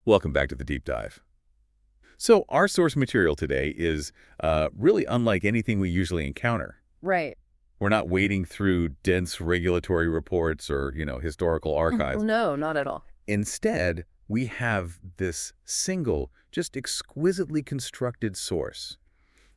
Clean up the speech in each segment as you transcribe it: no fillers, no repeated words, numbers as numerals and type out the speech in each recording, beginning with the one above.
Welcome back to the deep dive. So our source material today is really unlike anything we usually encounter. Right. We're not wading through dense regulatory reports or, historical archives. No, not at all. Instead, we have this single, just exquisitely constructed source,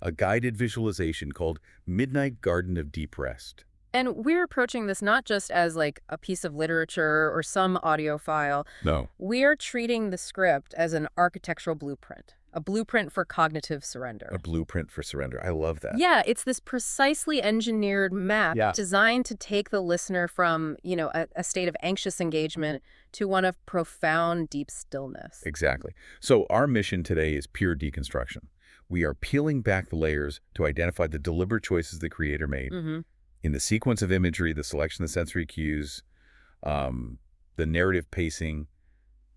a guided visualization called Midnight Garden of Deep Rest. And we're approaching this not just as like a piece of literature or some audio file. No. We're treating the script as an architectural blueprint, a blueprint for cognitive A surrender. blueprint for surrender. I love that. Yeah, it's this precisely engineered map designed to take the listener from, a state of anxious engagement to one of profound deep stillness. Exactly. So our mission today is pure deconstruction. We are peeling back the layers to identify the deliberate choices the creator made in the sequence of imagery, the selection of sensory cues, the narrative pacing,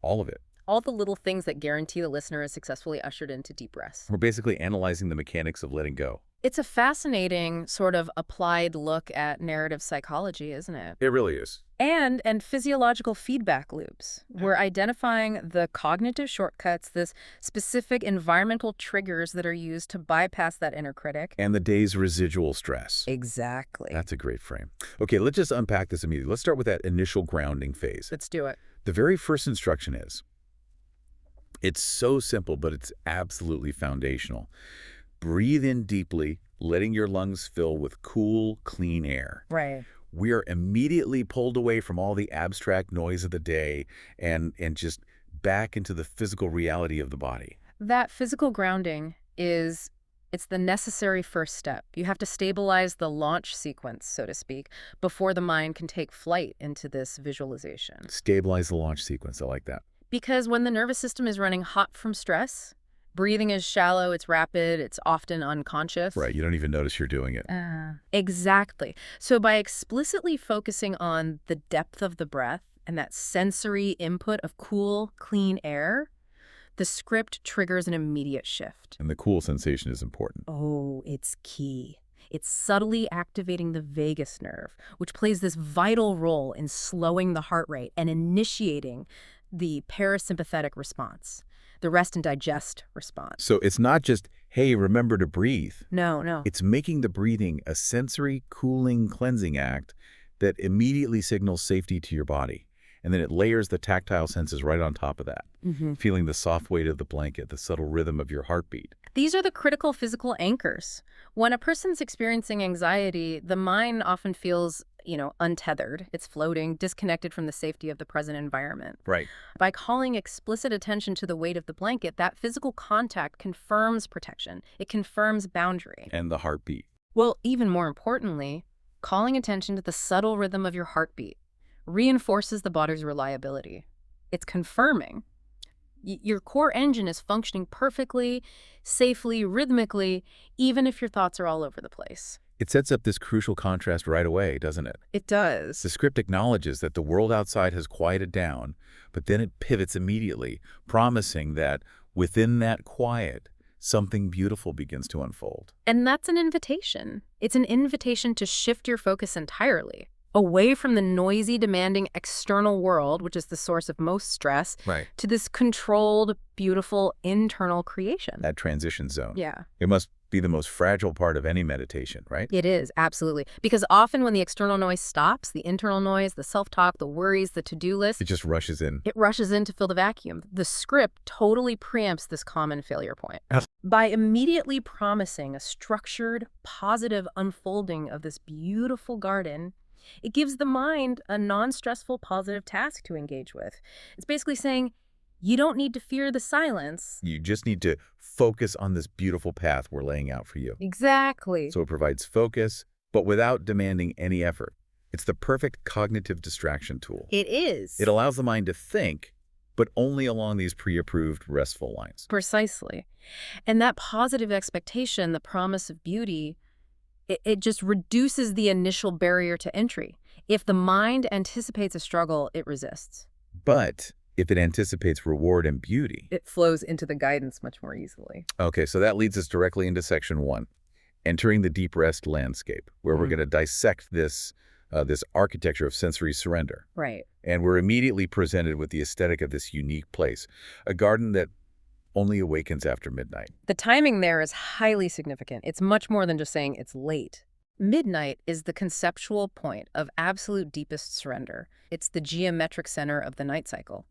all of it. All the little things that guarantee the listener is successfully ushered into deep rest. We're basically analyzing the mechanics of letting go. It's a fascinating sort of applied look at narrative psychology, isn't it? It really is. And physiological feedback loops. We're identifying the cognitive shortcuts, this specific environmental triggers that are used to bypass that inner critic. And the day's residual stress. Exactly. That's a great frame. Okay, let's just unpack this immediately. Let's start with that initial grounding phase. Let's do it. The very first instruction is, it's so simple, but it's absolutely foundational. Breathe in deeply, letting your lungs fill with cool, clean air. Right. We are immediately pulled away from all the abstract noise of the day and just back into the physical reality of the body. That physical grounding it's the necessary first step. You have to stabilize the launch sequence, so to speak, before the mind can take flight into this visualization. Stabilize the launch sequence. I like that. Because when the nervous system is running hot from stress, breathing is shallow, it's rapid, it's often unconscious. Right, you don't even notice you're doing it. Exactly. So by explicitly focusing on the depth of the breath and that sensory input of cool, clean air, the script triggers an immediate shift. And the cool sensation is important. Oh, it's key. It's subtly activating the vagus nerve, which plays this vital role in slowing the heart rate and initiating the parasympathetic response, the rest and digest response. So it's not just, hey, remember to breathe. No. It's making the breathing a sensory, cooling, cleansing act that immediately signals safety to your body. And then it layers the tactile senses right on top of that, feeling the soft weight of the blanket, the subtle rhythm of your heartbeat. These are the critical physical anchors. When a person's experiencing anxiety, the mind often feels, untethered. It's floating, disconnected from the safety of the present environment. Right. By calling explicit attention to the weight of the blanket, that physical contact confirms protection. It confirms boundary. And the heartbeat. Well, even more importantly, calling attention to the subtle rhythm of your heartbeat reinforces the body's reliability. It's confirming your core engine is functioning perfectly, safely, rhythmically, even if your thoughts are all over the place. It sets up this crucial contrast right away, doesn't it? It does. The script acknowledges that the world outside has quieted down, but then it pivots immediately, promising that within that quiet, something beautiful begins to unfold. And that's an invitation. It's an invitation to shift your focus entirely, away from the noisy, demanding external world, which is the source of most stress, to this controlled, beautiful internal creation. That transition zone. Yeah. It must be the most fragile part of any meditation, right? It is, absolutely. Because often when the external noise stops, the internal noise, the self-talk, the worries, the to-do list, It just rushes in. It rushes in to fill the vacuum. The script totally preempts this common failure point. Yes. By immediately promising a structured, positive unfolding of this beautiful garden, it gives the mind a non-stressful, positive task to engage with. It's basically saying, you don't need to fear the silence. You just need to focus on this beautiful path we're laying out for you. Exactly. So it provides focus, but without demanding any effort. It's the perfect cognitive distraction tool. It is. It allows the mind to think, but only along these pre-approved restful lines. Precisely. And that positive expectation, the promise of beauty, it just reduces the initial barrier to entry. If the mind anticipates a struggle, it resists. But if it anticipates reward and beauty, it flows into the guidance much more easily. Okay, so that leads us directly into section 1, entering the deep rest landscape, where we're going to dissect this this architecture of sensory surrender. Right. And we're immediately presented with the aesthetic of this unique place, a garden that only awakens after midnight. The timing there is highly significant. It's much more than just saying it's late. Midnight is the conceptual point of absolute deepest surrender. It's the geometric center of the night cycle.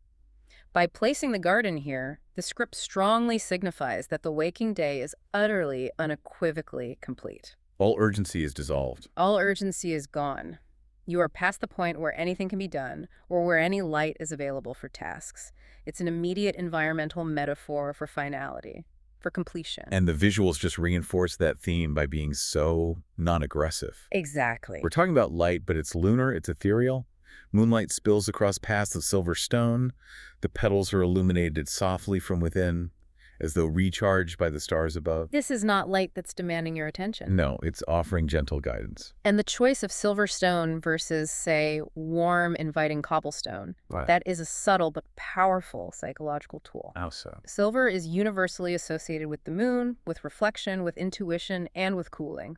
By placing the garden here, the script strongly signifies that the waking day is utterly, unequivocally complete. All urgency is dissolved. All urgency is gone. You are past the point where anything can be done or where any light is available for tasks. It's an immediate environmental metaphor for finality, for completion. And the visuals just reinforce that theme by being so non-aggressive. Exactly. We're talking about light, but it's lunar, it's ethereal. Moonlight spills across paths of silver stone. The petals are illuminated softly from within, as though recharged by the stars above. This is not light that's demanding your attention. No, it's offering gentle guidance. And the choice of silver stone versus, say, warm, inviting cobblestone, that is a subtle but powerful psychological tool. How so? Silver is universally associated with the moon, with reflection, with intuition, and with cooling.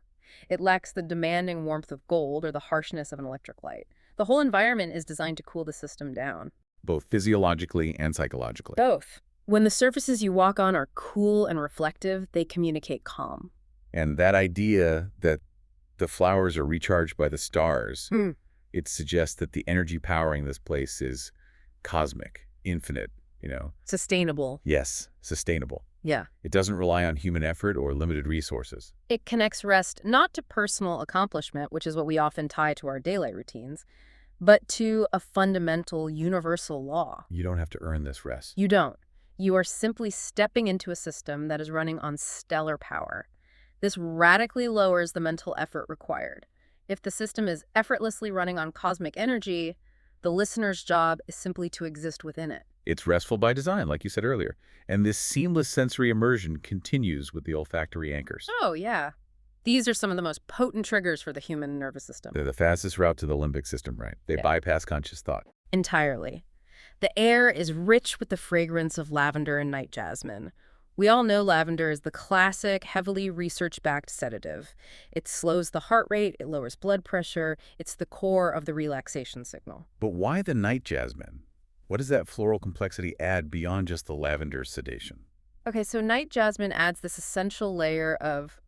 It lacks the demanding warmth of gold or the harshness of an electric light. The whole environment is designed to cool the system down. Both physiologically and psychologically. Both. When the surfaces you walk on are cool and reflective, they communicate calm. And that idea that the flowers are recharged by the stars, it suggests that the energy powering this place is cosmic, infinite, Sustainable. Yes, sustainable. Yeah. It doesn't rely on human effort or limited resources. It connects rest not to personal accomplishment, which is what we often tie to our daylight routines, but to a fundamental universal law. You don't have to earn this rest. You don't. You are simply stepping into a system that is running on stellar power. This radically lowers the mental effort required. If the system is effortlessly running on cosmic energy, the listener's job is simply to exist within it. It's restful by design, like you said earlier. And this seamless sensory immersion continues with the olfactory anchors. Oh, yeah. These are some of the most potent triggers for the human nervous system. They're the fastest route to the limbic system, right? They bypass conscious thought. Entirely. The air is rich with the fragrance of lavender and night jasmine. We all know lavender is the classic, heavily research-backed sedative. It slows the heart rate, it lowers blood pressure, it's the core of the relaxation signal. But why the night jasmine? What does that floral complexity add beyond just the lavender sedation? Okay, so night jasmine adds this essential layer of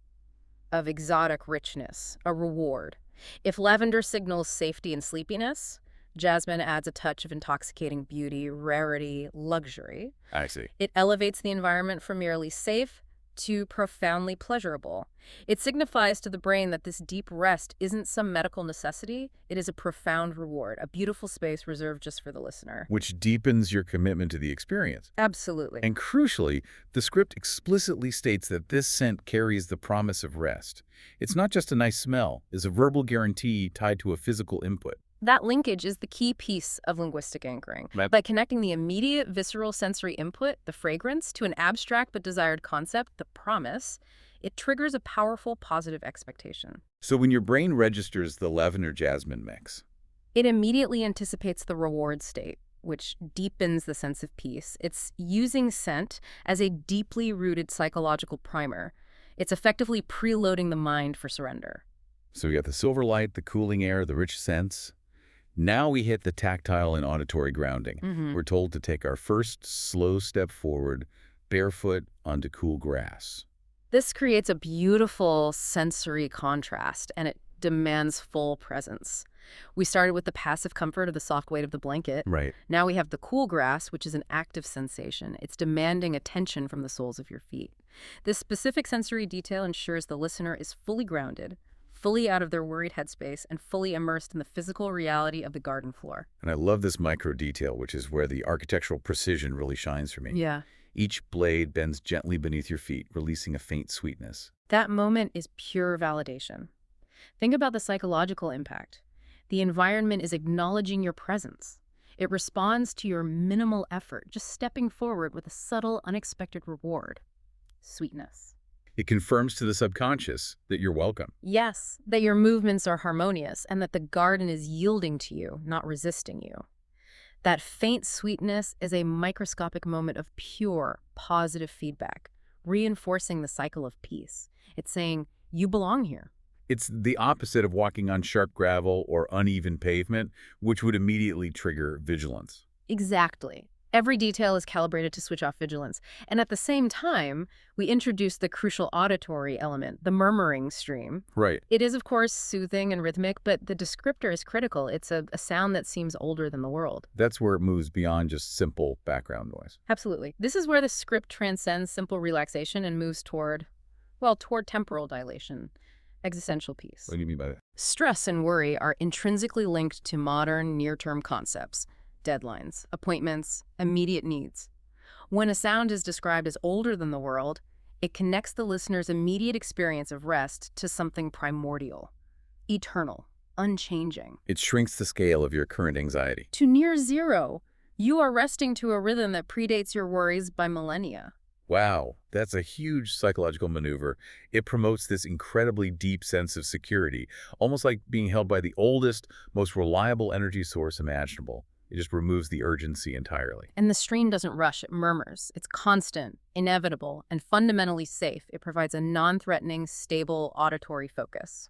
exotic richness, a reward. If lavender signals safety and sleepiness, jasmine adds a touch of intoxicating beauty, rarity, luxury. I see. It elevates the environment from merely safe to profoundly pleasurable. It signifies to the brain that this deep rest isn't some medical necessity. It is a profound reward, a beautiful space reserved just for the listener. Which deepens your commitment to the experience. Absolutely. And crucially, the script explicitly states that this scent carries the promise of rest. It's not just a nice smell, it's a verbal guarantee tied to a physical input. That linkage is the key piece of linguistic anchoring. By connecting the immediate visceral sensory input, the fragrance, to an abstract but desired concept, the promise, it triggers a powerful positive expectation. So when your brain registers the lavender-jasmine mix, it immediately anticipates the reward state, which deepens the sense of peace. It's using scent as a deeply rooted psychological primer. It's effectively preloading the mind for surrender. So we got the silver light, the cooling air, the rich scents. Now we hit the tactile and auditory grounding. We're told to take our first slow step forward, barefoot onto cool grass. This creates a beautiful sensory contrast, and it demands full presence. We started with the passive comfort of the soft weight of the blanket. Right. Now we have the cool grass, which is an active sensation. It's demanding attention from the soles of your feet. This specific sensory detail ensures the listener is fully grounded, fully out of their worried headspace, and fully immersed in the physical reality of the garden floor. And I love this micro detail, which is where the architectural precision really shines for me. Yeah. Each blade bends gently beneath your feet, releasing a faint sweetness. That moment is pure validation. Think about the psychological impact. The environment is acknowledging your presence. It responds to your minimal effort, just stepping forward with a subtle, unexpected reward. Sweetness. It confirms to the subconscious that you're welcome. Yes, that your movements are harmonious and that the garden is yielding to you, not resisting you. That faint sweetness is a microscopic moment of pure, positive feedback, reinforcing the cycle of peace. It's saying, you belong here. It's the opposite of walking on sharp gravel or uneven pavement, which would immediately trigger vigilance. Exactly. Every detail is calibrated to switch off vigilance. And at the same time, we introduce the crucial auditory element, the murmuring stream. Right. It is, of course, soothing and rhythmic, but the descriptor is critical. It's a sound that seems older than the world. That's where it moves beyond just simple background noise. Absolutely. This is where the script transcends simple relaxation and moves toward, well, toward temporal dilation, existential peace. What do you mean by that? Stress and worry are intrinsically linked to modern, near-term concepts. Deadlines, appointments, immediate needs. When a sound is described as older than the world, it connects the listener's immediate experience of rest to something primordial, eternal, unchanging. It shrinks the scale of your current anxiety. To near zero, you are resting to a rhythm that predates your worries by millennia. Wow, that's a huge psychological maneuver. It promotes this incredibly deep sense of security, almost like being held by the oldest, most reliable energy source imaginable. It just removes the urgency entirely. And the stream doesn't rush, it murmurs. It's constant, inevitable, and fundamentally safe. It provides a non-threatening, stable auditory focus.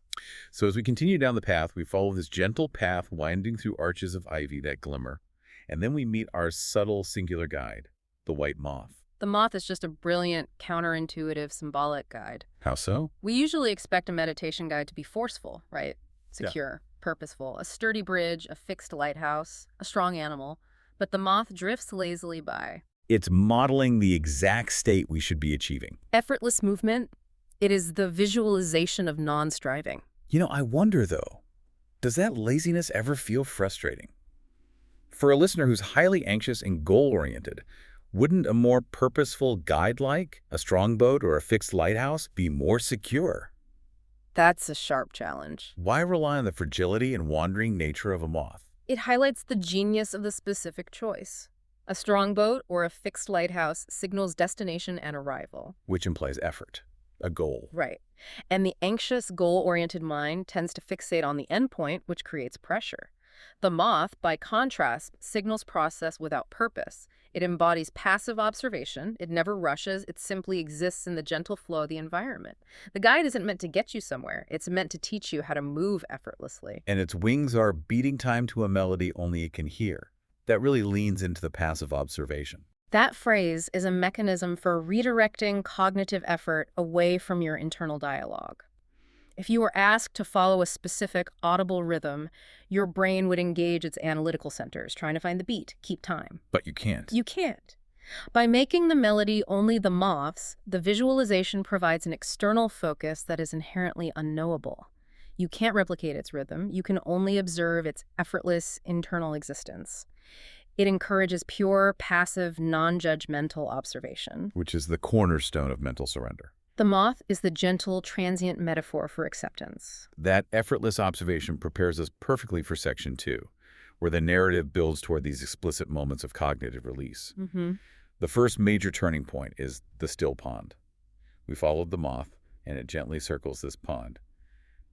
So as we continue down the path, we follow this gentle path winding through arches of ivy that glimmer. And then we meet our subtle singular guide, the white moth. The moth is just a brilliant, counterintuitive, symbolic guide. How so? We usually expect a meditation guide to be forceful, right? Secure, purposeful, a sturdy bridge, a fixed lighthouse, a strong animal. But the moth drifts lazily by. It's modeling the exact state we should be achieving. Effortless movement, it is the visualization of non-striving. You know, I wonder though, does that laziness ever feel frustrating? For a listener who's highly anxious and goal-oriented, wouldn't a more purposeful guide like a strong boat or a fixed lighthouse be more secure? That's a sharp challenge. Why rely on the fragility and wandering nature of a moth? It highlights the genius of the specific choice. A strong boat or a fixed lighthouse signals destination and arrival. Which implies effort, a goal. Right. And the anxious, goal-oriented mind tends to fixate on the endpoint, which creates pressure. The moth, by contrast, signals process without purpose. It embodies passive observation. It never rushes. It simply exists in the gentle flow of the environment. The guide isn't meant to get you somewhere. It's meant to teach you how to move effortlessly. And its wings are beating time to a melody only it can hear. That really leans into the passive observation. That phrase is a mechanism for redirecting cognitive effort away from your internal dialogue. If you were asked to follow a specific audible rhythm, your brain would engage its analytical centers, trying to find the beat, keep time. But you can't. You can't. By making the melody only the moth's, the visualization provides an external focus that is inherently unknowable. You can't replicate its rhythm. You can only observe its effortless internal existence. It encourages pure, passive, non-judgmental observation. Which is the cornerstone of mental surrender. The moth is the gentle, transient metaphor for acceptance. That effortless observation prepares us perfectly for Section 2, where the narrative builds toward these explicit moments of cognitive release. The first major turning point is the still pond. We followed the moth, and it gently circles this pond,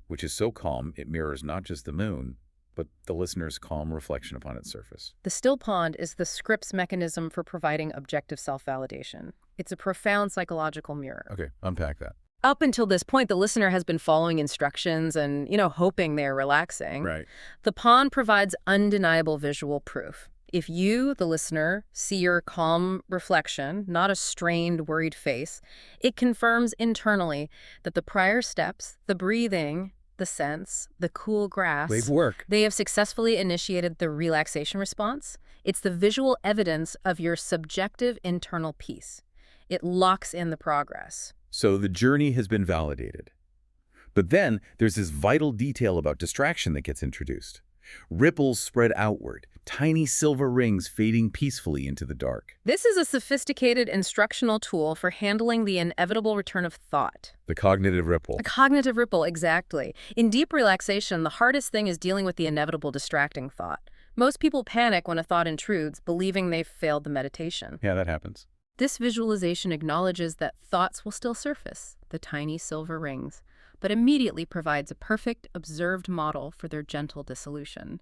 which is so calm it mirrors not just the moon, but the listener's calm reflection upon its surface. The still pond is the script's mechanism for providing objective self-validation. It's a profound psychological mirror. Okay, unpack that. Up until this point, the listener has been following instructions and, hoping they're relaxing. Right. The pond provides undeniable visual proof. If you, the listener, see your calm reflection, not a strained, worried face, it confirms internally that the prior steps, the breathing, the sense, the cool grass, They've worked. they have successfully initiated the relaxation response. It's the visual evidence of your subjective internal peace. It locks in the progress. So the journey has been validated. But then there's this vital detail about distraction that gets introduced. Ripples spread outward, tiny silver rings fading peacefully into the dark. This is a sophisticated instructional tool for handling the inevitable return of thought. The cognitive ripple. A cognitive ripple, exactly. In deep relaxation, the hardest thing is dealing with the inevitable distracting thought. Most people panic when a thought intrudes, believing they've failed the meditation. Yeah, that happens. This visualization acknowledges that thoughts will still surface, the tiny silver rings, but immediately provides a perfect, observed model for their gentle dissolution.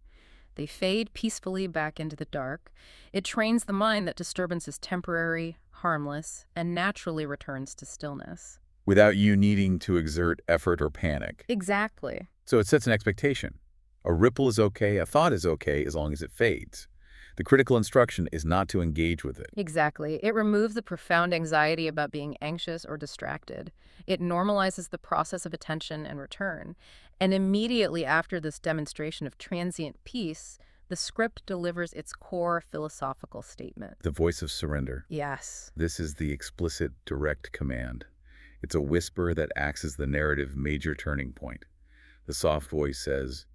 They fade peacefully back into the dark. It trains the mind that disturbance is temporary, harmless, and naturally returns to stillness. without you needing to exert effort or panic. Exactly. So it sets an expectation. A ripple is okay, a thought is okay as long as it fades. The critical instruction is not to engage with it. Exactly. It removes the profound anxiety about being anxious or distracted. It normalizes the process of attention and return. And immediately after this demonstration of transient peace, the script delivers its core philosophical statement. The voice of surrender. Yes. This is the explicit, direct command. It's a whisper that acts as the narrative major turning point. The soft voice says,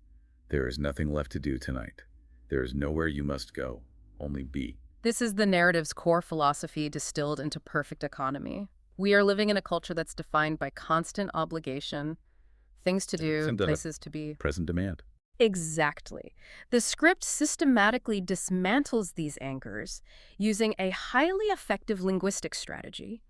"There is nothing left to do tonight. There is nowhere you must go, only be." This is the narrative's core philosophy distilled into perfect economy. We are living in a culture that's defined by constant obligation, things to do, places to be. Present demand. Exactly. The script systematically dismantles these anchors using a highly effective linguistic strategy,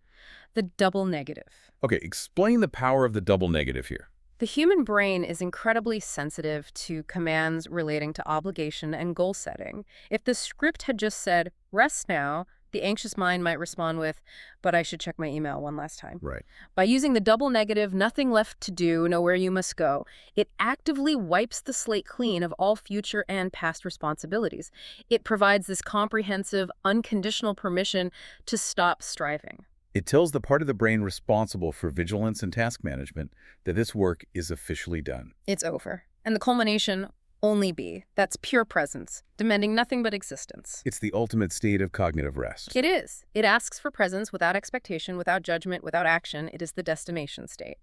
the double negative. Okay, explain the power of the double negative here. The human brain is incredibly sensitive to commands relating to obligation and goal setting. If the script had just said, "Rest now," the anxious mind might respond with, "But I should check my email one last time." Right. By using the double negative, "Nothing left to do, nowhere you must go," it actively wipes the slate clean of all future and past responsibilities. It provides this comprehensive, unconditional permission to stop striving. It tells the part of the brain responsible for vigilance and task management that this work is officially done. It's over. And the culmination, only be. That's pure presence, demanding nothing but existence. It's the ultimate state of cognitive rest. It is. It asks for presence without expectation, without judgment, without action. It is the destination state.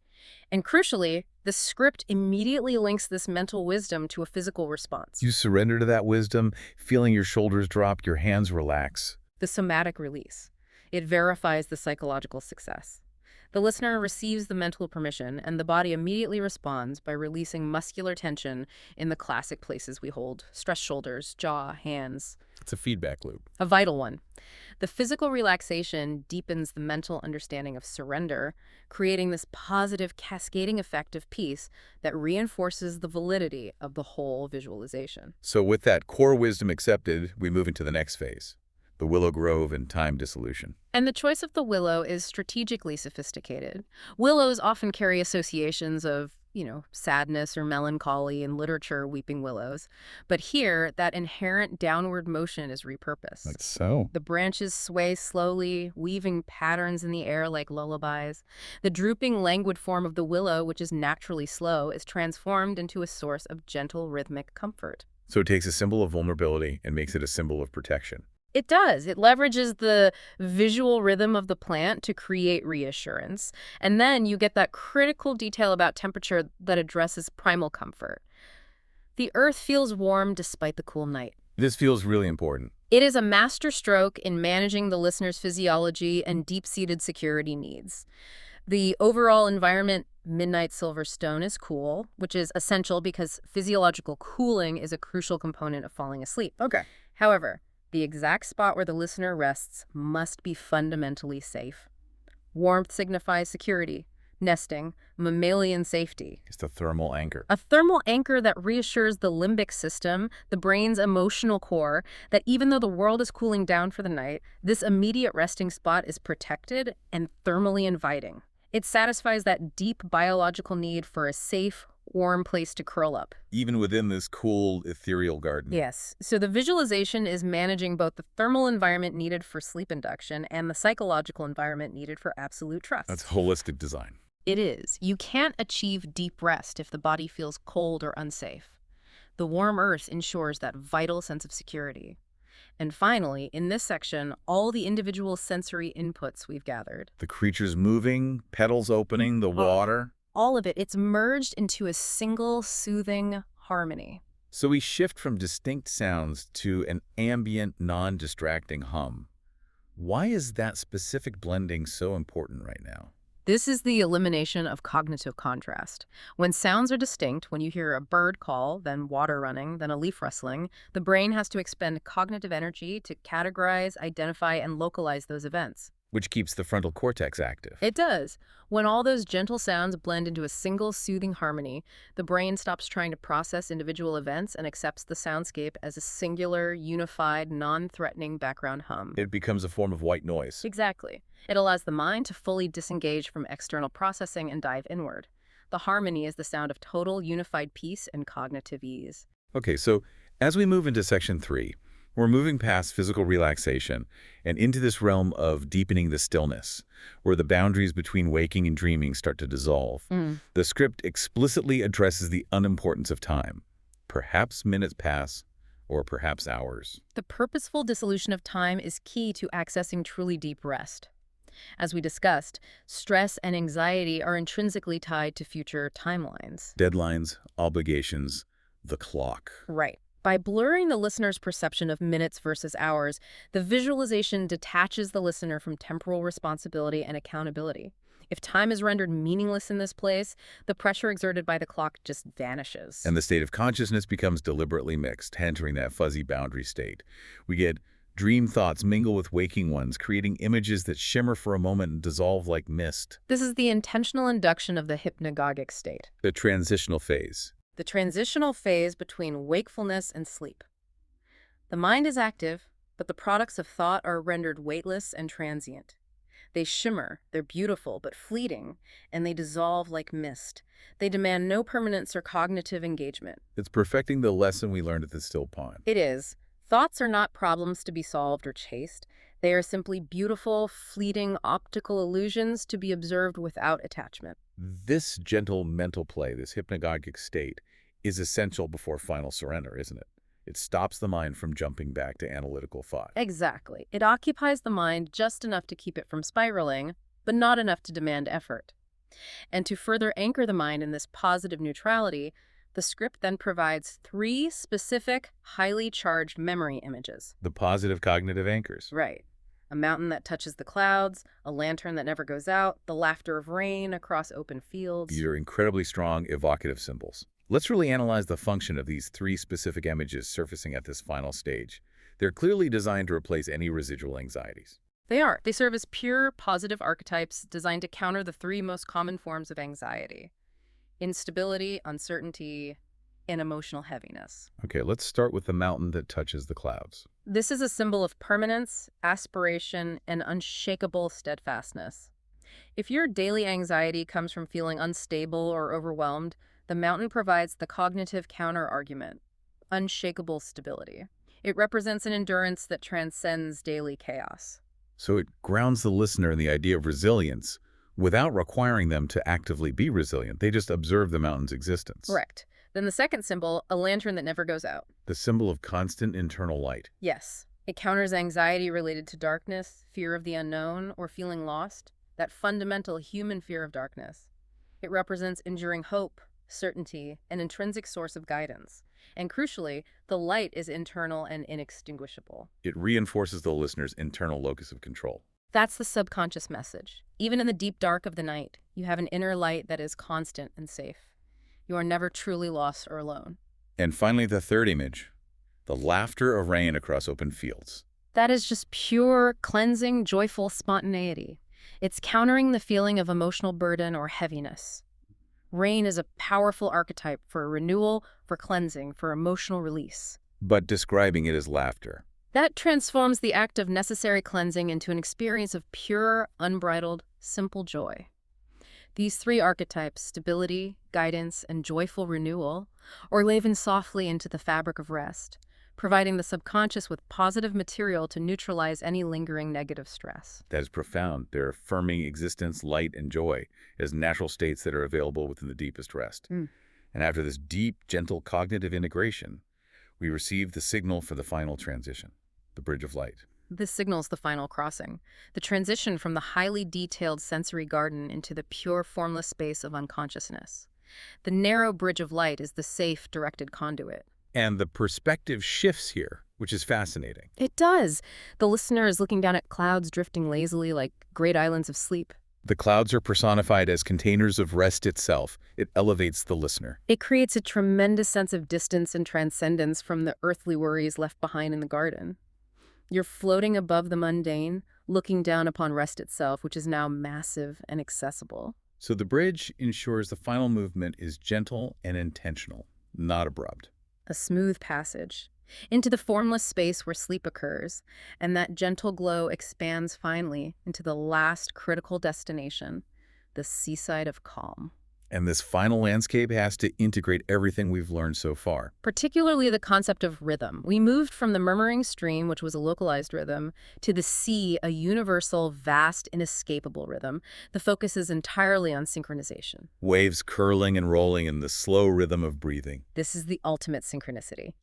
And crucially, the script immediately links this mental wisdom to a physical response. You surrender to that wisdom, feeling your shoulders drop, your hands relax. The somatic release. It verifies the psychological success. The listener receives the mental permission, and the body immediately responds by releasing muscular tension in the classic places we hold: stressed shoulders, jaw, hands. It's a feedback loop. A vital one. The physical relaxation deepens the mental understanding of surrender, creating this positive cascading effect of peace that reinforces the validity of the whole visualization. So with that core wisdom accepted, we move into the next phase, the willow grove and time dissolution. And the choice of the willow is strategically sophisticated. Willows often carry associations of, sadness or melancholy in literature, weeping willows. But here, that inherent downward motion is repurposed. That's so. The branches sway slowly, weaving patterns in the air like lullabies. The drooping, languid form of the willow, which is naturally slow, is transformed into a source of gentle, rhythmic comfort. So it takes a symbol of vulnerability and makes it a symbol of protection. It does. It leverages the visual rhythm of the plant to create reassurance. And then you get that critical detail about temperature that addresses primal comfort. The earth feels warm despite the cool night. This feels really important. It is a masterstroke in managing the listener's physiology and deep-seated security needs. The overall environment, midnight silver stone, is cool, which is essential because physiological cooling is a crucial component of falling asleep. Okay. However, the exact spot where the listener rests must be fundamentally safe. Warmth signifies security, nesting, mammalian safety. It's the thermal anchor. A thermal anchor that reassures the limbic system, the brain's emotional core, that even though the world is cooling down for the night, this immediate resting spot is protected and thermally inviting. It satisfies that deep biological need for a safe, warm place to curl up. Even within this cool, ethereal garden. Yes. So the visualization is managing both the thermal environment needed for sleep induction and the psychological environment needed for absolute trust. That's holistic design. It is. You can't achieve deep rest if the body feels cold or unsafe. The warm earth ensures that vital sense of security. And finally, in this section, all the individual sensory inputs we've gathered. The creatures moving, petals opening, the water. All of it, it's merged into a single soothing harmony. So we shift from distinct sounds to an ambient, non-distracting hum. Why is that specific blending so important right now? This is the elimination of cognitive contrast. When sounds are distinct, when you hear a bird call, then water running, then a leaf rustling, the brain has to expend cognitive energy to categorize, identify, and localize those events. which keeps the frontal cortex active. It does. When all those gentle sounds blend into a single soothing harmony, the brain stops trying to process individual events and accepts the soundscape as a singular, unified, non-threatening background hum. It becomes a form of white noise. Exactly. It allows the mind to fully disengage from external processing and dive inward. The harmony is the sound of total, unified peace and cognitive ease. Okay, so as we move into section 3, we're moving past physical relaxation and into this realm of deepening the stillness, where the boundaries between waking and dreaming start to dissolve. The script explicitly addresses the unimportance of time. Perhaps minutes pass, or perhaps hours. The purposeful dissolution of time is key to accessing truly deep rest. As we discussed, stress and anxiety are intrinsically tied to future timelines. Deadlines, obligations, the clock. Right. By blurring the listener's perception of minutes versus hours, the visualization detaches the listener from temporal responsibility and accountability. If time is rendered meaningless in this place, the pressure exerted by the clock just vanishes. And the state of consciousness becomes deliberately mixed, entering that fuzzy boundary state. We get dream thoughts mingle with waking ones, creating images that shimmer for a moment and dissolve like mist. This is the intentional induction of the hypnagogic state. The transitional phase. The transitional phase between wakefulness and sleep. The mind is active, but the products of thought are rendered weightless and transient. They shimmer, they're beautiful but fleeting, and they dissolve like mist. They demand no permanence or cognitive engagement. It's perfecting the lesson we learned at the still pond. It is. Thoughts are not problems to be solved or chased. They are simply beautiful, fleeting optical illusions to be observed without attachment. This gentle mental play, this hypnagogic state, is essential before final surrender, isn't it? It stops the mind from jumping back to analytical thought. Exactly. It occupies the mind just enough to keep it from spiraling, but not enough to demand effort. And to further anchor the mind in this positive neutrality, the script then provides 3 specific, highly charged memory images. The positive cognitive anchors. Right. A mountain that touches the clouds, a lantern that never goes out, the laughter of rain across open fields. These are incredibly strong, evocative symbols. Let's really analyze the function of these 3 specific images surfacing at this final stage. They're clearly designed to replace any residual anxieties. They are. They serve as pure, positive archetypes designed to counter the 3 most common forms of anxiety: instability, uncertainty, and emotional heaviness. Okay, let's start with the mountain that touches the clouds. This is a symbol of permanence, aspiration, and unshakable steadfastness. If your daily anxiety comes from feeling unstable or overwhelmed, the mountain provides the cognitive counter-argument: unshakable stability. It represents an endurance that transcends daily chaos. So it grounds the listener in the idea of resilience without requiring them to actively be resilient. They just observe the mountain's existence. Correct. Then the second symbol, a lantern that never goes out. The symbol of constant internal light. Yes. It counters anxiety related to darkness, fear of the unknown, or feeling lost, that fundamental human fear of darkness. It represents enduring hope, certainty, an intrinsic source of guidance. And crucially, the light is internal and inextinguishable. It reinforces the listener's internal locus of control. That's the subconscious message. Even in the deep dark of the night, you have an inner light that is constant and safe. You are never truly lost or alone. And finally, the third image, the laughter of rain across open fields. That is just pure, cleansing, joyful spontaneity. It's countering the feeling of emotional burden or heaviness. Rain is a powerful archetype for renewal, for cleansing, for emotional release. But describing it as laughter. That transforms the act of necessary cleansing into an experience of pure, unbridled, simple joy. These 3 archetypes, stability, guidance, and joyful renewal, are woven softly into the fabric of rest, providing the subconscious with positive material to neutralize any lingering negative stress. That is profound. They're affirming existence, light, and joy as natural states that are available within the deepest rest. And after this deep, gentle cognitive integration, we receive the signal for the final transition, the bridge of light. This signals the final crossing, the transition from the highly detailed sensory garden into the pure, formless space of unconsciousness. The narrow bridge of light is the safe, directed conduit. And the perspective shifts here, which is fascinating. It does. The listener is looking down at clouds drifting lazily like great islands of sleep. The clouds are personified as containers of rest itself. It elevates the listener. It creates a tremendous sense of distance and transcendence from the earthly worries left behind in the garden. You're floating above the mundane, looking down upon rest itself, which is now massive and accessible. So the bridge ensures the final movement is gentle and intentional, not abrupt. A smooth passage into the formless space where sleep occurs, and that gentle glow expands finally into the last critical destination, the seaside of calm. And this final landscape has to integrate everything we've learned so far. Particularly the concept of rhythm. We moved from the murmuring stream, which was a localized rhythm, to the sea, a universal, vast, inescapable rhythm. The focus is entirely on synchronization. Waves curling and rolling in the slow rhythm of breathing. This is the ultimate synchronicity.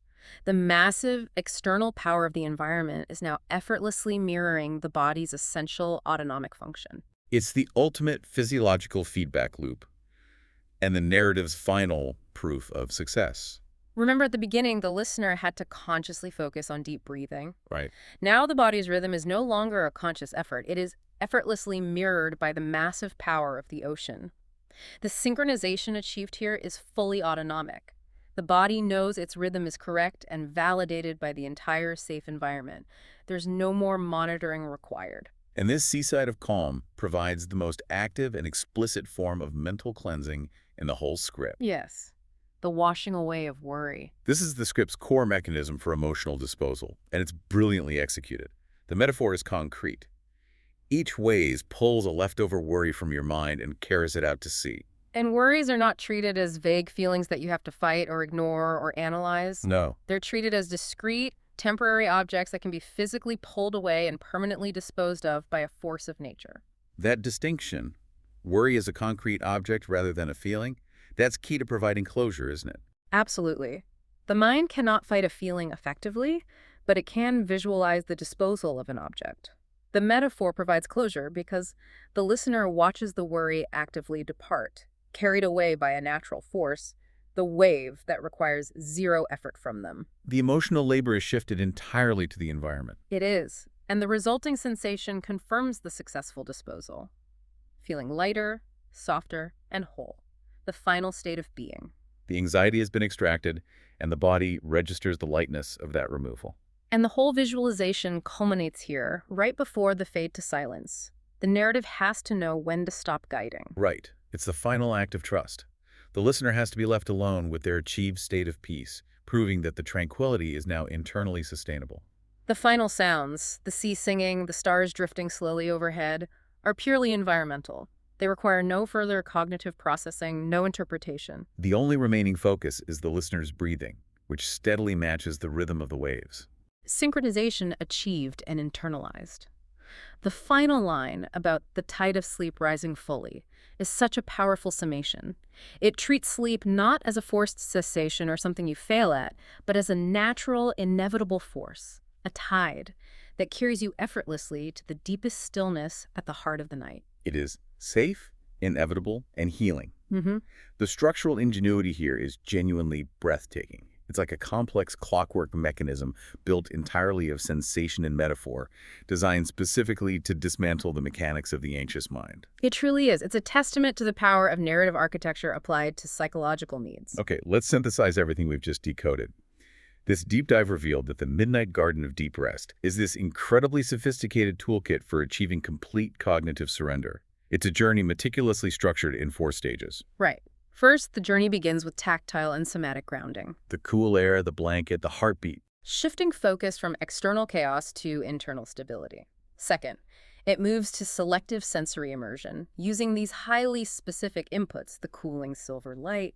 The massive external power of the environment is now effortlessly mirroring the body's essential autonomic function. It's the ultimate physiological feedback loop, and the narrative's final proof of success. Remember at the beginning, the listener had to consciously focus on deep breathing. Right. Now the body's rhythm is no longer a conscious effort. It is effortlessly mirrored by the massive power of the ocean. The synchronization achieved here is fully autonomic. The body knows its rhythm is correct and validated by the entire safe environment. There's no more monitoring required. And this seaside of calm provides the most active and explicit form of mental cleansing in the whole script. Yes, the washing away of worry. This is the script's core mechanism for emotional disposal, and it's brilliantly executed. The metaphor is concrete. Each wave pulls a leftover worry from your mind and carries it out to sea. And worries are not treated as vague feelings that you have to fight or ignore or analyze. No. They're treated as discrete, temporary objects that can be physically pulled away and permanently disposed of by a force of nature. That distinction, worry as a concrete object rather than a feeling, that's key to providing closure, isn't it? Absolutely. The mind cannot fight a feeling effectively, but it can visualize the disposal of an object. The metaphor provides closure because the listener watches the worry actively depart, carried away by a natural force, the wave that requires zero effort from them. The emotional labor is shifted entirely to the environment. It is, and the resulting sensation confirms the successful disposal. Feeling lighter, softer, and whole. The final state of being. The anxiety has been extracted, and the body registers the lightness of that removal. And the whole visualization culminates here, right before the fade to silence. The narrative has to know when to stop guiding. Right. It's the final act of trust. The listener has to be left alone with their achieved state of peace, proving that the tranquility is now internally sustainable. The final sounds, the sea singing, the stars drifting slowly overhead, are purely environmental. They require no further cognitive processing, no interpretation. The only remaining focus is the listener's breathing, which steadily matches the rhythm of the waves. Synchronization achieved and internalized. The final line about the tide of sleep rising fully is such a powerful summation. It treats sleep not as a forced cessation or something you fail at, but as a natural, inevitable force, a tide that carries you effortlessly to the deepest stillness at the heart of the night. It is safe, inevitable, and healing. Mm-hmm. The structural ingenuity here is genuinely breathtaking. It's like a complex clockwork mechanism built entirely of sensation and metaphor, designed specifically to dismantle the mechanics of the anxious mind. It truly is. It's a testament to the power of narrative architecture applied to psychological needs. Okay, let's synthesize everything we've just decoded. This deep dive revealed that the Midnight Garden of Deep Rest is this incredibly sophisticated toolkit for achieving complete cognitive surrender. It's a journey meticulously structured in 4 stages. Right. First, the journey begins with tactile and somatic grounding. The cool air, the blanket, the heartbeat. Shifting focus from external chaos to internal stability. Second, it moves to selective sensory immersion, using these highly specific inputs, the cooling silver light,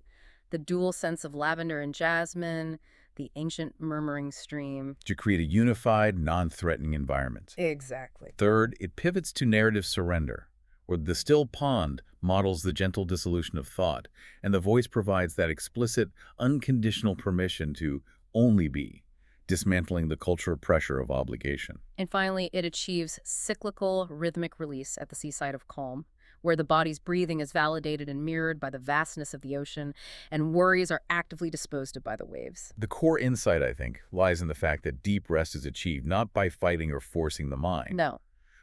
the dual sense of lavender and jasmine, the ancient murmuring stream. To create a unified, non-threatening environment. Exactly. Third, it pivots to narrative surrender, where the still pond models the gentle dissolution of thought, and the voice provides that explicit, unconditional permission to only be, dismantling the cultural pressure of obligation. And finally, it achieves cyclical, rhythmic release at the seaside of calm, where the body's breathing is validated and mirrored by the vastness of the ocean, and worries are actively disposed of by the waves. The core insight, I think, lies in the fact that deep rest is achieved not by fighting or forcing the mind, No.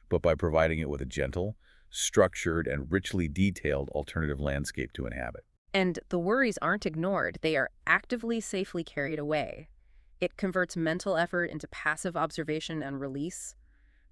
but by providing it with a gentle, structured, and richly detailed alternative landscape to inhabit. And the worries aren't ignored. They are actively, safely carried away. It converts mental effort into passive observation and release.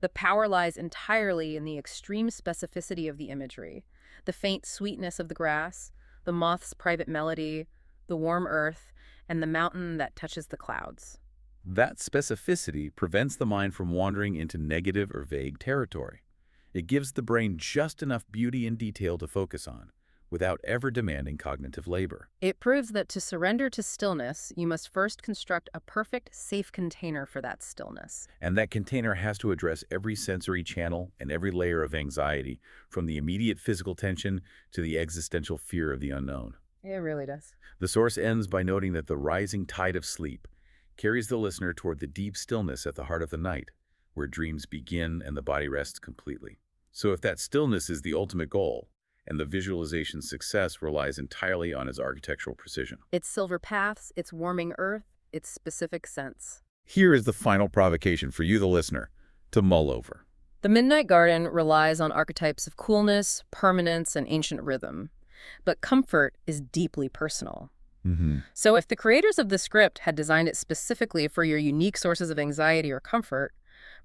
The power lies entirely in the extreme specificity of the imagery, the faint sweetness of the grass, the moth's private melody, the warm earth, and the mountain that touches the clouds. That specificity prevents the mind from wandering into negative or vague territory. It gives the brain just enough beauty and detail to focus on, without ever demanding cognitive labor. It proves that to surrender to stillness, you must first construct a perfect, safe container for that stillness. And that container has to address every sensory channel and every layer of anxiety, from the immediate physical tension to the existential fear of the unknown. It really does. The source ends by noting that the rising tide of sleep carries the listener toward the deep stillness at the heart of the night, where dreams begin and the body rests completely. So if that stillness is the ultimate goal, and the visualization's success relies entirely on its architectural precision. Its silver paths, its warming earth, its specific scents. Here is the final provocation for you, the listener, to mull over. The Midnight Garden relies on archetypes of coolness, permanence, and ancient rhythm. But comfort is deeply personal. So if the creators of the script had designed it specifically for your unique sources of anxiety or comfort,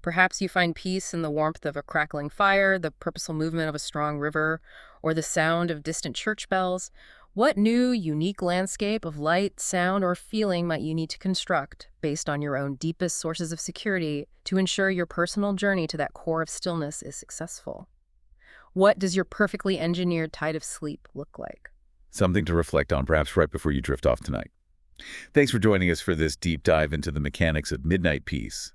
perhaps you find peace in the warmth of a crackling fire, the purposeful movement of a strong river, or the sound of distant church bells. What new, unique landscape of light, sound, or feeling might you need to construct based on your own deepest sources of security to ensure your personal journey to that core of stillness is successful? What does your perfectly engineered tide of sleep look like? Something to reflect on perhaps right before you drift off tonight. Thanks for joining us for this deep dive into the mechanics of midnight peace.